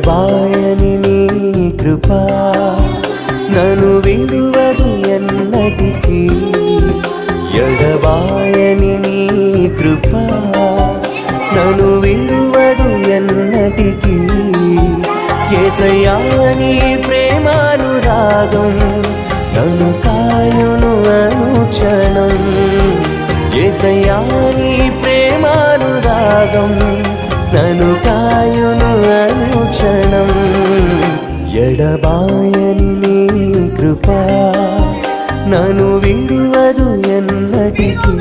ఎడబాయని నీ కృపా నన్ను విడువదు ఎన్నటికీ ఎడబాయని నీ కృపా నన్ను విడువదు ఎన్నటికీ యేసయ్యా నీ ప్రేమానురాగం నన్ను కాయును అనుక్షణం యేసయ్యా నీ ప్రేమానురాగం నన్ను కాయును అనుక్షణం ఎడబాయని నీ కృపా నన్ను విడువదు ఎన్నటికీ